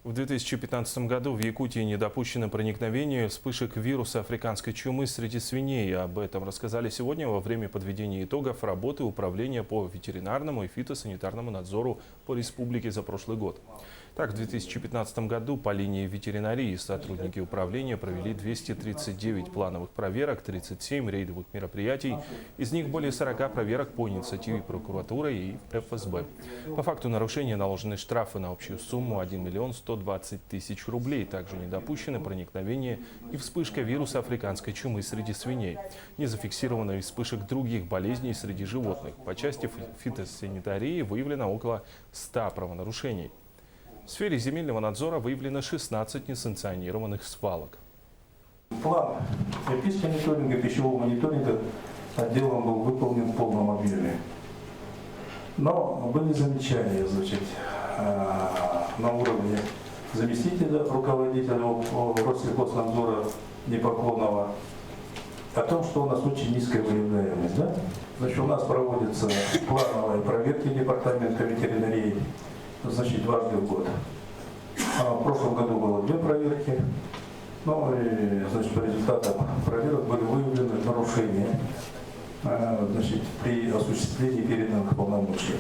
В 2015 году в Якутии не допущено проникновение вспышек вируса африканской чумы среди свиней. Об этом рассказали сегодня во время подведения итогов работы Управления по ветеринарному и фитосанитарному надзору по республике за прошлый год. Так, в 2015 году по линии ветеринарии сотрудники управления провели 239 плановых проверок, 37 рейдовых мероприятий. Из них более 40 проверок по инициативе прокуратуры и ФСБ. По факту нарушения наложены штрафы на общую сумму 1 миллион 120 тысяч рублей. Также не допущено проникновение и вспышка вируса африканской чумы среди свиней. Не зафиксировано и вспышек других болезней среди животных. По части фитосанитарии выявлено около 100 правонарушений. В сфере земельного надзора выявлено 16 несанкционированных свалок. План мониторинга, пищевого мониторинга отделом был выполнен в полном объеме. Но были замечания, на уровне заместителя руководителя Россельхознадзора Непоклонова о том, что у нас очень низкая выявляемость. Да? У нас проводятся плановые проверки департамента ветеринарии, дважды в год. В прошлом году было 2 проверки. По результатам проверок были выявлены нарушения при осуществлении переданных полномочий.